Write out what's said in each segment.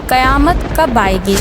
قیامت کب آئے گی؟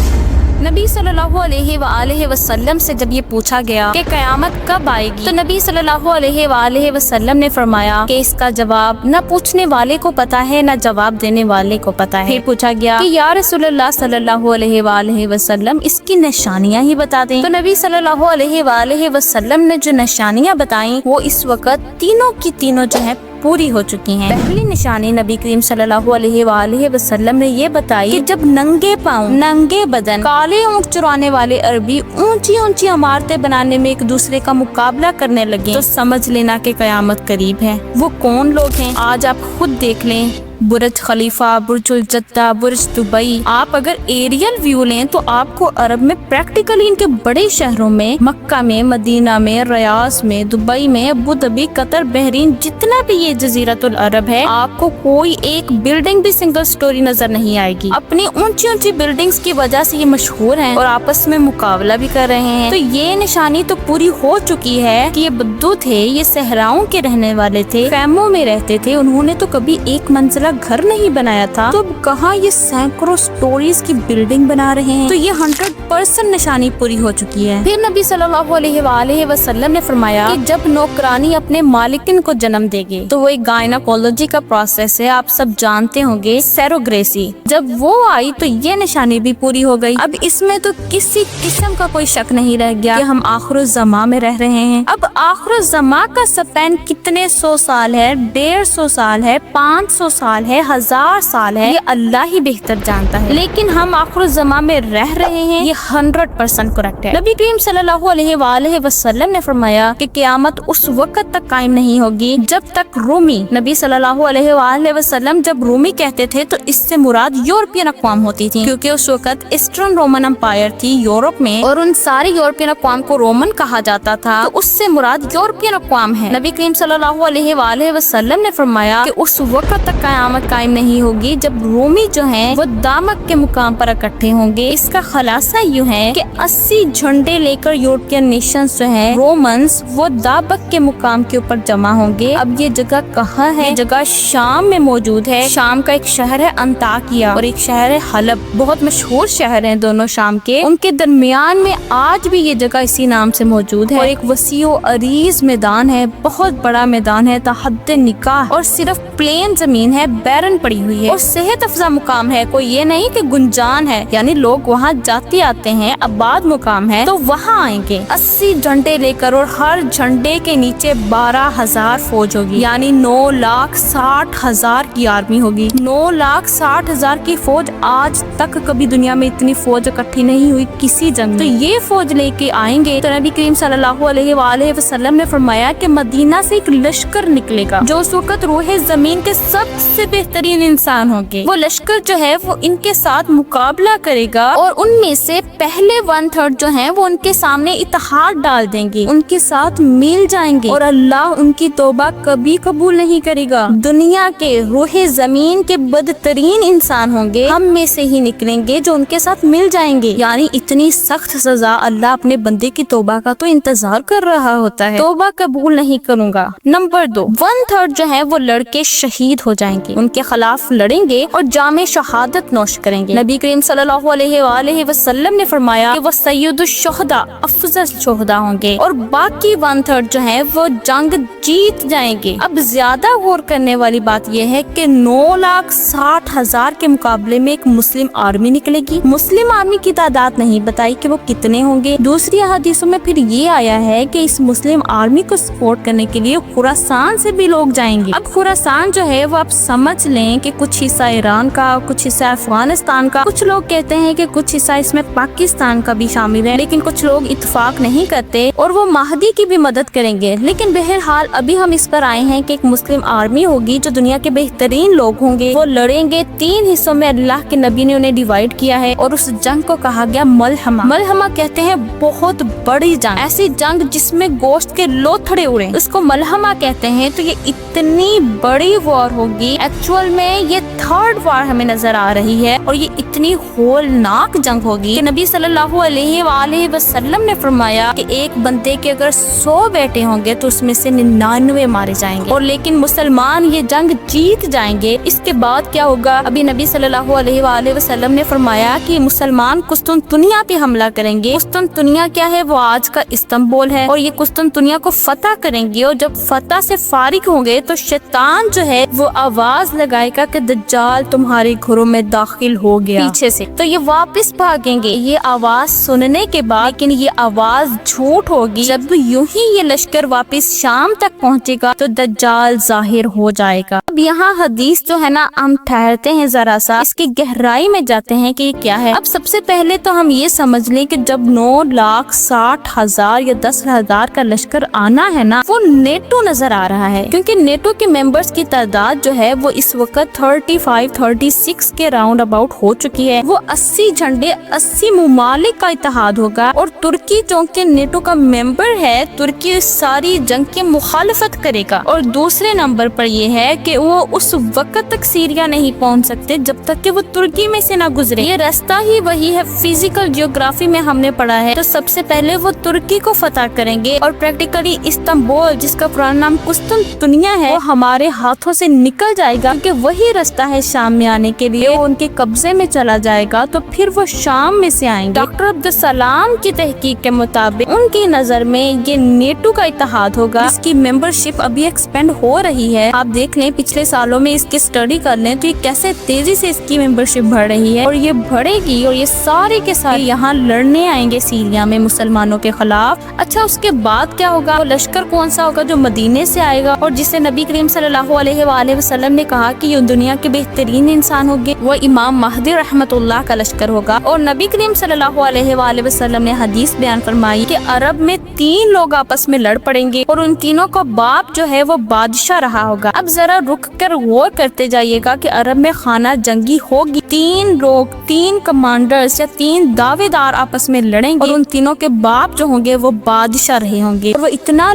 نبی صلی اللہ علیہ وسلم سے جب یہ پوچھا گیا کہ قیامت کب آئے گی، تو نبی صلی اللہ علیہ وسلم نے فرمایا کہ اس کا جواب نہ پوچھنے والے کو پتا ہے نہ جواب دینے والے کو پتا ہے۔ پھر پوچھا گیا کہ یا رسول اللہ صلی اللہ علیہ وسلم اس کی نشانیاں ہی بتا دیں، تو نبی صلی اللہ علیہ وسلم نے جو نشانیاں بتائیں وہ اس وقت تینوں کی تینوں جو ہے پوری ہو چکی ہیں۔ پہلی نشانی نبی کریم صلی اللہ علیہ وسلم نے یہ بتائی کہ جب ننگے پاؤں، ننگے بدن، کالے اونٹ چرانے والے عربی اونچی اونچی عمارتیں بنانے میں ایک دوسرے کا مقابلہ کرنے لگے تو سمجھ لینا کہ قیامت قریب ہے۔ وہ کون لوگ ہیں؟ آج آپ خود دیکھ لیں، برج خلیفہ، برج الجدہ، برج دبئی۔ آپ اگر ایریل ویو لیں تو آپ کو عرب میں پریکٹیکلی ان کے بڑے شہروں میں، مکہ میں، مدینہ میں، ریاض میں، دبئی میں، ابو ظبی، قطر، بحرین، جتنا بھی یہ جزیرۃ العرب ہے، آپ کو کوئی ایک بلڈنگ بھی سنگل سٹوری نظر نہیں آئے گی۔ اپنی اونچی اونچی بلڈنگز کی وجہ سے یہ مشہور ہیں اور آپس میں مقابلہ بھی کر رہے ہیں۔ تو یہ نشانی تو پوری ہو چکی ہے کہ یہ بدو تھے، یہ صحراؤں کے رہنے والے تھے، خیموں میں رہتے تھے، انہوں نے تو کبھی ایک منزلہ گھر نہیں بنایا تھا، تو اب کہاں یہ سینکڑوں سٹوریز کی بلڈنگ بنا رہے ہیں۔ تو یہ 100% نشانی پوری ہو چکی ہے۔ پھر نبی صلی اللہ علیہ وسلم نے فرمایا کہ جب نوکرانی اپنے مالکن کو جنم دے گی تو وہ ایک گائناکولوجی کا پروسیس ہے، آپ سب جانتے ہوں گے، سیروگریسی۔ جب وہ آئی تو یہ نشانی بھی پوری ہو گئی۔ اب اس میں تو کسی قسم کا کوئی شک نہیں رہ گیا کہ ہم آخر الزمان میں رہ رہے ہیں۔ اب آخر الزمان کا سپین کتنے 100 سال ہے، 150 سال ہے، 500 سال ہے، 1000 سال ہے، یہ اللہ ہی بہتر جانتا ہے، لیکن ہم آخر الزمان میں رہ رہے ہیں، یہ 100% کریکٹ ہے۔ نبی کریم صلی اللہ علیہ وسلم نے فرمایا کہ قیامت اس وقت تک قائم نہیں ہوگی جب تک رومی، نبی صلی اللہ علیہ وسلم جب رومی کہتے تھے تو اس سے مراد یورپین اقوام ہوتی تھی، کیونکہ اس وقت ایسٹرن رومن امپائر تھی یورپ میں اور ان ساری یورپین اقوام کو رومن کہا جاتا تھا، تو اس سے مراد یورپین اقوام ہے۔ نبی کریم صلی اللہ علیہ وسلم نے فرمایا کہ اس وقت تک قیامت قائم نہیں ہوگی جب رومی جو ہیں وہ دامک کے مقام پر اکٹھے ہوں گے۔ اس کا خلاصہ یوں ہے کہ 80 جھنڈے لے کر یورپین نیشنز جو ہیں، رومنز، وہ دامک کے مقام کے اوپر جمع ہوں گے۔ اب یہ جگہ کہاں ہے؟ یہ جگہ شام میں موجود ہے۔ شام کا ایک شہر ہے انطاکیہ اور ایک شہر ہے حلب، بہت مشہور شہر ہیں دونوں شام کے۔ ان کے درمیان میں آج بھی یہ جگہ اسی نام سے موجود ہے اور ایک وسیع و عریض میدان ہے، بہت بڑا میدان ہے، تحت نکاح، اور صرف پلین زمین ہے، بیرن پڑی ہوئی ہے اور صحت افزا مقام ہے، کوئی یہ نہیں کہ گنجان ہے، یعنی لوگ وہاں جاتے آتے ہیں، آباد مقام ہے تو وہاں آئیں گے۔ 80 جھنڈے لے کر اور ہر جھنڈے کے نیچے 12,000 فوج ہوگی، یعنی 9,60,000 کی آرمی ہوگی۔ 9,60,000 کی فوج، آج تک کبھی دنیا میں اتنی فوج اکٹھی نہیں ہوئی کسی جنگ۔ تو یہ فوج لے کے آئیں گے تو نبی کریم صلی اللہ علیہ وسلم نے فرمایا کہ مدینہ سے ایک لشکر نکلے گا جو اس وقت روح زمین کے سب سے بہترین انسان ہوں گے۔ وہ لشکر جو ہے وہ ان کے ساتھ مقابلہ کرے گا اور ان میں سے پہلے 1/3 جو ہیں وہ ان کے سامنے اتحاد ڈال دیں گے، ان کے ساتھ مل جائیں گے اور اللہ ان کی توبہ کبھی قبول نہیں کرے گا۔ دنیا کے روح زمین کے بدترین انسان ہوں گے، ہم میں سے ہی نکلیں گے جو ان کے ساتھ مل جائیں گے، یعنی اتنی سخت سزا۔ اللہ اپنے بندے کی توبہ کا تو انتظار کر رہا ہوتا ہے، توبہ قبول نہیں کروں گا۔ نمبر 2، 1/3 جو ہے وہ لڑکے شہید ہو جائیں گے، ان کے خلاف لڑیں گے اور جام شہادت نوش کریں گے۔ نبی کریم صلی اللہ علیہ وسلم نے فرمایا کہ وہ سید الشہداء، افضل شہداء ہوں گے، اور باقی 1/3 جو ہیں وہ جنگ جیت جائیں گے۔ اب زیادہ غور کرنے والی بات یہ ہے کہ 9,60,000 کے مقابلے میں ایک مسلم آرمی نکلے گی۔ مسلم آرمی کی تعداد نہیں بتائی کہ وہ کتنے ہوں گے۔ دوسری حدیثوں میں پھر یہ آیا ہے کہ اس مسلم آرمی کو سپورٹ کرنے کے لیے خراسان سے بھی لوگ جائیں گے۔ اب خراسان جو ہے وہ آپ سمجھ لیں کہ کچھ حصہ ایران کا، کچھ حصہ افغانستان کا، کچھ لوگ کہتے ہیں کہ کچھ حصہ اس میں پاکستان کا بھی شامل ہے، لیکن کچھ لوگ اتفاق نہیں کرتے اور وہ مہدی کی بھی مدد کریں گے۔ لیکن بہرحال ابھی ہم اس پر آئے ہیں کہ ایک مسلم آرمی ہوگی جو دنیا کے بہترین لوگ ہوں گے، وہ لڑیں گے۔ 3 حصوں میں اللہ کے نبی نے انہیں ڈیوائیڈ کیا ہے اور اس جنگ کو کہا گیا ملحمہ۔ ملحمہ کہتے ہیں بہت بڑی جنگ، ایسی جنگ جس میں گوشت کے لوتھڑے اڑیں، اس کو ملحمہ کہتے ہیں۔ تو یہ اتنی بڑی وار ہوگی، ایکچوئل میں یہ تھرڈ وار ہمیں نظر آ رہی ہے اور یہ اتنی ہولناک جنگ ہوگی کہ نبی صلی اللہ علیہ وآلہ وسلم نے فرمایا کہ ایک بندے کے اگر 100 بیٹے ہوں گے تو اس میں سے 99 مارے جائیں گے، اور لیکن مسلمان یہ جنگ جیت جائیں گے۔ اس کے بعد کیا ہوگا؟ ابھی نبی صلی اللہ علیہ وآلہ وسلم نے فرمایا کہ مسلمان قسطنطنیہ پہ حملہ کریں گے۔ قسطنطنیہ کیا ہے؟ وہ آج کا استنبول ہے، اور یہ قسطنطنیہ کو فتح کریں گے، اور جب فتح سے فارغ ہوں گے تو شیطان جو ہے وہ آواز لگائے گا کہ دجال تمہارے گھروں میں داخل ہو گیا پیچھے سے، تو یہ واپس بھاگیں گے یہ آواز سننے کے بعد، لیکن یہ آواز جھوٹ ہوگی۔ جب یوں ہی یہ لشکر واپس شام تک پہنچے گا تو دجال ظاہر ہو جائے گا۔ اب یہاں حدیث جو ہے نا ہم ٹھہرتے ہیں ذرا سا، اس کی گہرائی میں جاتے ہیں کہ یہ کیا ہے۔ اب سب سے پہلے تو ہم یہ سمجھ لیں کہ جب 9,60,000 یا 10,000 کا لشکر آنا ہے نا، وہ نیٹو نظر آ رہا ہے، کیونکہ نیٹو کے ممبرز کی تعداد جو ہے وہ اس وقت 35-36 کے راؤنڈ اباؤٹ ہو چکی ہے۔ وہ 80 جھنڈے 80 ممالک کا اتحاد ہوگا، اور ترکی چونکہ نیٹو کا ممبر ہے، ترکی ساری جنگ کی مخالفت کرے گا۔ اور دوسرے نمبر پر یہ ہے کہ وہ اس وقت تک سیریا نہیں پہنچ سکتے جب تک کہ وہ ترکی میں سے نہ گزرے۔ یہ راستہ ہی وہی ہے، فزیکل جیوگرافی میں ہم نے پڑھا ہے۔ تو سب سے پہلے وہ ترکی کو فتح کریں گے، اور پریکٹیکلی استنبول جس کا پرانا نام قسطنطنیہ ہے وہ ہمارے ہاتھوں سے نکل جائے گا، کیونکہ وہی راستہ ہے شام میں آنے کے لیے، ان کے قبضے میں چلا جائے گا تو پھر وہ شام میں سے آئیں گے۔ ڈاکٹر عبدالسلام کی تحقیق کے مطابق ان کی نظر میں یہ نیٹو کا اتحاد ہوگا، اس کی ممبرشپ ابھی ایکسپینڈ ہو رہی ہے۔ آپ دیکھ لیں پچھلے سالوں میں اس کی اسٹڈی کر لیں تو یہ کیسے تیزی سے اس کی ممبرشپ بڑھ رہی ہے، اور یہ بڑھے گی، اور یہ سارے کے سارے یہاں لڑنے آئیں گے سیریا میں مسلمانوں کے خلاف۔ اچھا اس کے بعد کیا ہوگا؟ وہ لشکر کون سا ہوگا؟ جو مدینے سے آئے گا، اور جسے نبی کریم صلی اللہ علیہ وآلہ وسلم نے کہا کہ یہ دنیا کے بہترین انسان ہوگے، وہ امام مہدی رحمت اللہ کا لشکر ہوگا۔ اور نبی کریم صلی اللہ علیہ وآلہ وسلم نے حدیث بیان فرمائی کہ عرب میں 3 لوگ آپس میں لڑ پڑیں گے، اور ان تینوں کا باپ جو ہے وہ بادشاہ رہا ہوگا۔ اب ذرا رک کر غور کرتے جائیے گا کہ عرب میں خانہ جنگی ہوگی، 3 لوگ، 3 کمانڈرز یا 3 دعوے دار آپس میں لڑیں گے، اور ان تینوں کے باپ جو ہوں گے وہ بادشاہ رہے ہوں گے، اور وہ اتنا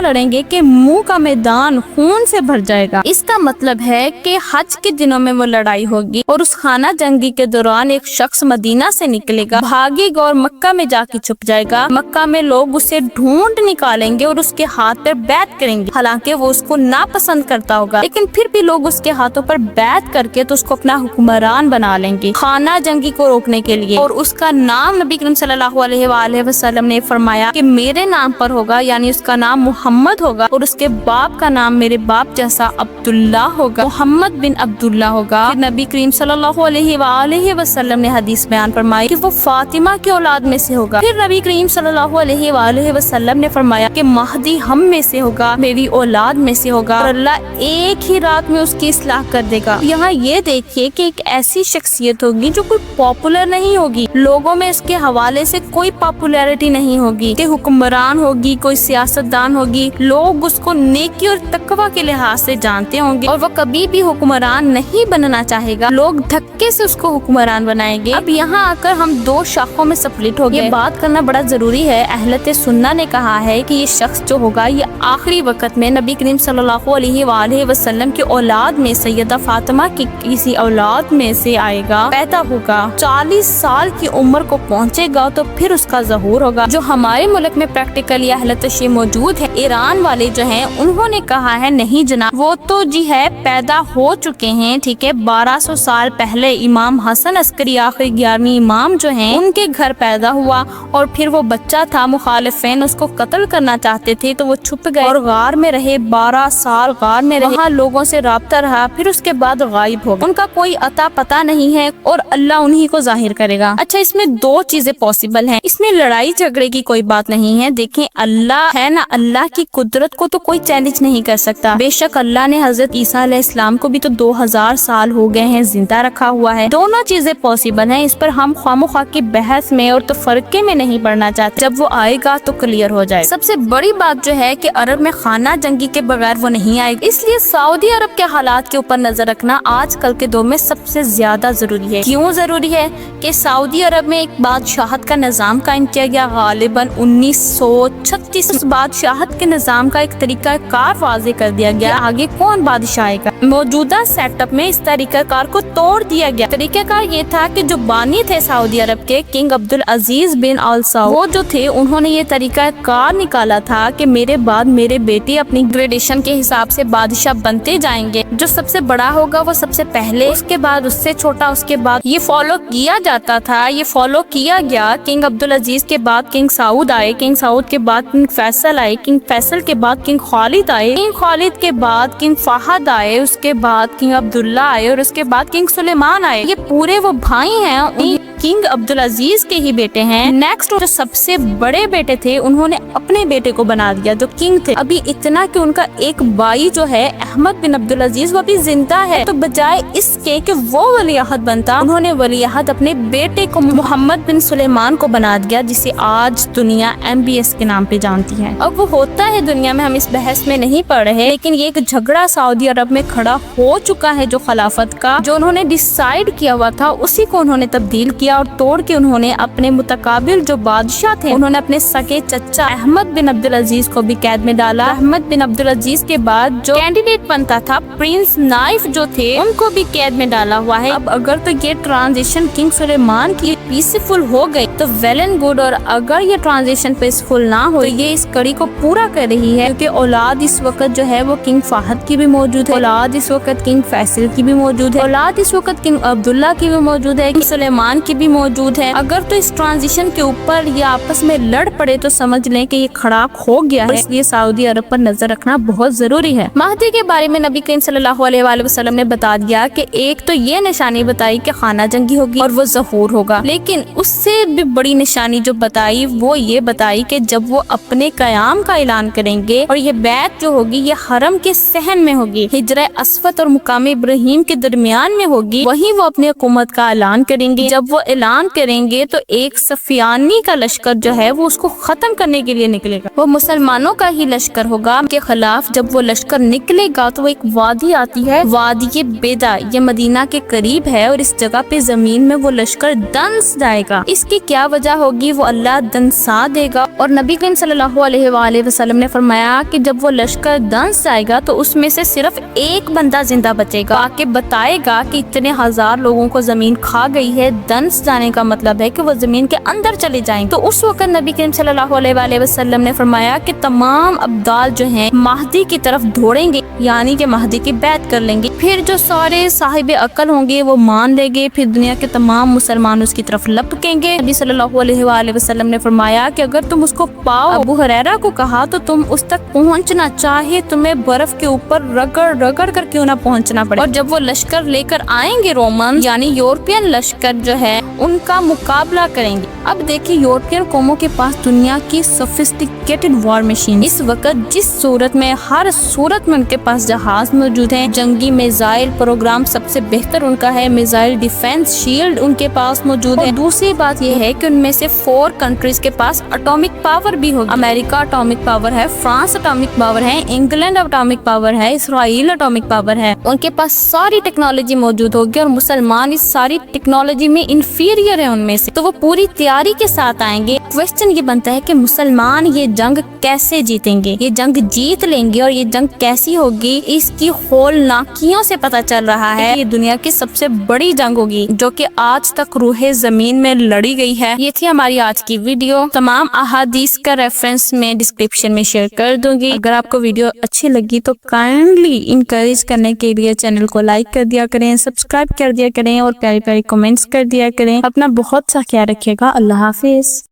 لڑیں گے کہ منہ کا میدان خون سے بھر جائے گا۔ اس کا مطلب ہے کہ حج کے دنوں میں وہ لڑائی ہوگی، اور اس خانہ جنگی کے دوران ایک شخص مدینہ سے نکلے گا، بھاگے گا اور مکہ میں جا کے چھپ جائے گا۔ مکہ میں لوگ اسے ڈھونڈ نکالیں گے اور اس کے ہاتھ پر بیعت کریں گے، حالانکہ وہ اس کو ناپسند کرتا ہوگا، لیکن پھر بھی لوگ اس کے ہاتھوں پر بیعت کر کے تو اس کو اپنا حکمران بنا لیں گے خانہ جنگی کو روکنے کے لیے، اور اس کا نام نبی کریم صلی اللہ علیہ وآلہ وسلم نے فرمایا کہ میرے نام پر ہوگا، یعنی اس کا نام محمد ہوگا، اور اس کے باپ کا نام میرے باپ جیسا عبداللہ ہوگا، محمد بن عبداللہ ہوگا۔ پھر نبی کریم صلی اللہ علیہ وآلہ وسلم نے حدیث بیان فرمائی کہ وہ فاطمہ کی اولاد میں سے ہوگا۔ پھر نبی کریم صلی اللہ علیہ وآلہ وسلم نے فرمایا کہ مہدی ہم میں سے ہوگا، میری اولاد میں سے ہوگا، اور اللہ ایک ہی رات میں اس کی اصلاح کر دے گا۔ یہاں یہ دیکھیے کہ ایک ایسی شخصیت ہوگی جو کوئی پاپولر نہیں ہوگی، لوگوں میں اس کے حوالے سے کوئی پاپولیرٹی نہیں ہوگی کہ حکمران ہوگی، کوئی سیاستدان ہوگی، لوگ اس کو نیکی اور تقوی کے لحاظ سے جانتے ہوں گے، اور وہ کبھی بھی حکمران نہیں بننا چاہے گا، لوگ دھکے سے اس کو حکمران بنائیں گے۔ اب یہاں آ کر ہم 2 شاخوں میں سپلٹ ہو گئے۔ یہ بات کرنا بڑا ضروری ہے، اہلت سنہ نے کہا ہے کہ یہ شخص جو ہوگا یہ آخری وقت میں نبی کریم صلی اللہ علیہ وآلہ وسلم کی اولاد میں سیدہ فاطمہ کی کسی اولاد میں سے آئے گا، پیدا ہوگا، 40 سال کی عمر کو پہنچے گا تو پھر اس کا ظہور ہوگا۔ جو ہمارے ملک میں پریکٹیکلی اہلت شیع موجود ہے، ایران والے جو ہیں انہوں نے کہا ہے نہیں جناب، وہ تو جی ہے پیدا ہو چکے ہیں، ٹھیک ہے، 1200 سال پہلے امام حسن عسکری آخری 11ویں امام جو ہیں ان کے گھر پیدا ہوا، اور پھر وہ بچہ تھا، مخالفین اس کو قتل کرنا چاہتے تھے تو وہ چھپ گئے اور غار میں رہے، 12 سال غار میں رہے، وہاں لوگوں سے رابطہ رہا، پھر اس کے بعد غائب ہو گئے، ان کا کوئی عطا پتہ نہیں ہے، اور اللہ انہی کو ظاہر کرے گا۔ اچھا اس میں 2 چیزیں پاسبل ہیں، اس میں لڑائی جھگڑے کی کوئی بات نہیں ہے۔ دیکھیں اللہ ہے نا، اللہ کی قدرت کو تو کوئی چیلنج نہیں کر سکتا۔ بے شک اللہ نے حضرت عیسیٰ علیہ السلام کو بھی تو 2000 سال ہو گئے ہیں زندہ رکھا ہوا ہے، دونوں چیزیں پاسبل ہیں، اس پر ہم خواہ کی بحث میں اور تفرقے میں نہیں پڑنا چاہتے، جب وہ آئے گا تو کلیئر ہو جائے۔ سب سے بڑی بات جو ہے کہ عرب میں خانہ جنگی کے بغیر وہ نہیں آئے گا، اس لیے سعودی عرب کے حالات کے اوپر نظر رکھنا آج کل کے دور میں سب سے زیادہ ضروری ہے۔ کیوں ضروری ہے؟ کہ سعودی عرب میں ایک بادشاہت کا نظام قائم کیا گیا غالباً 1936، اس بادشاہت کے نظام کا ایک طریقہ کار واضح کر دیا گیا، آگے کون بادشاہ آئے گا۔ موجودہ سیٹ اپ میں اس طریقہ کار کو توڑ دیا گیا۔ طریقہ کار یہ تھا کہ جو بانی تھے سعودی عرب کے کنگ عبدالعزیز بن آل سعود، وہ جو تھے انہوں نے یہ طریقہ کار نکالا تھا کہ میرے بعد میرے بیٹے اپنی گریڈیشن کے حساب سے بادشاہ بنتے جائیں گے، جو سب سے بڑا ہوگا وہ سب سے پہلے، اس کے بعد اس سے چھوٹا، اس کے بعد یہ فالو کیا جاتا تھا، یہ فالو کیا گیا۔ کنگ عبدالعزیز کے بعد کنگ سعود آئے، کنگ سعود کے بعد کنگ فیصل آئے، کنگ فیصل کے بعد کنگ خالد آئے، کنگ خالد کے بعد کنگ فہد آئے، اس کے بعد کنگ عبداللہ آئے، اور اس کے بعد کنگ سلیمان آئے۔ یہ پورے وہ بھائی ہیں، کنگ عبدالعزیز کے ہی بیٹے ہیں۔ نیکسٹ جو سب سے بڑے بیٹے تھے انہوں نے اپنے بیٹے کو بنا دیا جو کنگ تھے، ابھی اتنا کہ ان کا ایک بھائی جو ہے احمد بن عبدالعزیز وہ ابھی زندہ ہے، تو بجائے اس کے کہ وہ ولی عہد بنتا، انہوں نے ولی عہد اپنے بیٹے کو محمد بن سلیمان کو بنا دیا، جسے آج دنیا MBS کے نام پہ جانتی ہے۔ اب وہ ہوتا ہے دنیا میں، ہم اس بحث میں نہیں پڑھ رہے، لیکن یہ ایک جھگڑا سعودی عرب میں کھڑا ہو چکا ہے جو خلافت کا، جو انہوں نے ڈیسائیڈ کیا ہوا تھا اسی کو انہوں نے تبدیل کیا اور توڑ کے انہوں نے اپنے متقابل جو بادشاہ تھے انہوں نے اپنے سگے چچا احمد بن عبدالعزیز کو بھی قید میں ڈالا۔ احمد بن عبدالعزیز کے بعد جو کینڈیڈیٹ بنتا تھا پرنس نائف جو تھے ان کو بھی قید میں ڈالا ہوا ہے۔ اب اگر تو یہ ٹرانزیشن کنگ سلیمان کی پیسفل ہو گئی تو ویل اینڈ گڈ، اور اگر یہ ٹرانزیشن پیسفل نہ ہو تو یہ اس کڑی کو پورا کر رہی ہے، کیونکہ اولاد اس وقت جو ہے وہ کنگ فہد کی بھی موجود ہے، اولاد اس وقت کنگ فیصل کی بھی موجود ہے، اولاد اس وقت کنگ عبداللہ کی بھی موجود ہے، کنگ سلیمان کی بھی موجود ہے۔ اگر تو اس ٹرانزیشن کے اوپر یہ آپس میں لڑ پڑے تو سمجھ لیں کہ یہ کھڑاک ہو گیا ہے، اس لیے سعودی عرب پر نظر رکھنا بہت ضروری ہے۔ مہدی کے بارے میں نبی کریم صلی اللہ علیہ وآلہ وسلم نے بتا دیا کہ ایک تو یہ نشانی بتائی کہ خانہ جنگی ہوگی اور وہ ظہور ہوگا، لیکن اس سے بھی بڑی نشانی جو بتائی وہ یہ بتائی کہ جب وہ اپنے قیام کا اعلان کریں گے اور یہ بیعت جو ہوگی یہ حرم کے صحن میں ہوگی، حجرہ اسود اور مقام ابراہیم کے درمیان میں ہوگی، وہیں وہ اپنی حکومت کا اعلان کریں گے۔ جب وہ اعلان کریں گے تو ایک صفیانی کا لشکر جو ہے وہ اس کو ختم کرنے کے لیے نکلے گا، وہ مسلمانوں کا ہی لشکر ہوگا کے خلاف۔ جب وہ لشکر نکلے گا تو وہ ایک وادی آتی ہے، وادی بیدا، یہ مدینہ کے قریب ہے، اور اس جگہ پہ زمین میں وہ لشکر دنس جائے گا۔ اس کی کیا وجہ ہوگی؟ وہ اللہ دنسا دے گا، اور نبی کریم صلی اللہ علیہ وآلہ وسلم نے فرمایا کہ جب وہ لشکر دنس جائے گا تو اس میں سے صرف ایک بندہ زندہ بچے گا، آکے بتائے گا کہ اتنے ہزار لوگوں کو زمین کھا گئی ہے۔ دنس جانے کا مطلب ہے کہ وہ زمین کے اندر چلے جائیں۔ تو اس وقت نبی کریم صلی اللہ علیہ وآلہ وسلم نے فرمایا کہ تمام ابدال جو ہیں مہدی کی طرف دوڑیں گے، یعنی کہ مہدی کی بیعت کر لیں گے، پھر جو سارے صاحب عقل ہوں گے وہ مان لیں گے، پھر دنیا کے تمام مسلمان اس کی طرف لپکیں گے۔ نبی صلی اللہ علیہ وآلہ وسلم نے فرمایا کہ اگر تم اس کو پاؤ، ابو ہریرہ کو کہا، تو تم اس تک پہنچنا، چاہے تمہیں برف کے اوپر رگڑ رگڑ کر کیوں نہ پہنچنا پڑے۔ اور جب وہ لشکر لے کر آئیں گے رومن یعنی یورپین لشکر جو ہے ان کا مقابلہ کریں گے۔ اب دیکھیں یورپین قوموں کے پاس دنیا کی سوفسٹیکیٹڈ وار مشین، اس وقت جس صورت میں ہر صورت میں ان کے پاس جہاز موجود ہیں، جنگی میزائل پروگرام سب سے بہتر ان کا ہے، میزائل ڈیفنس شیلڈ ان کے پاس موجود ہے۔ دوسری بات یہ ہے کہ ان میں سے 4 کنٹریز کے پاس اٹامک پاور بھی ہوگی، امریکہ اٹامک پاور ہے، فرانس اٹامک پاور ہے، انگلینڈ اٹامک پاور ہے، اسرائیل اٹامک پاور ہے، ان کے پاس ساری ٹیکنالوجی موجود ہوگی، اور مسلمان اس ساری ٹیکنالوجی میں انفیریئر ہے ان میں سے، تو وہ پوری تیاری کے ساتھ آئیں گے۔ کوسچن یہ بنتا ہے کہ مسلمان یہ جنگ کیسے جیتیں گے؟ یہ جنگ جیت لیں گے، اور یہ جنگ کیسی ہوگی اس کی ہولناکیوں سے پتہ چل رہا ہے یہ دنیا کی سب سے بڑی جنگ ہوگی جو کہ آج تک روح زمین میں لڑی گئی ہے۔ یہ تھی ہماری آج کی ویڈیو، تمام احادیث کا ریفرنس میں ڈسکرپشن میں شیئر کر دوں گی۔ اگر آپ کو ویڈیو اچھی لگی تو کائنڈلی انکریج کرنے کے لیے چینل کو لائک کر دیا کریں، سبسکرائب کر دیا کریں، اور پیاری پیاری کمنٹس کر دیا کریں۔ اپنا بہت سا خیال رکھیے گا۔ اللہ حافظ۔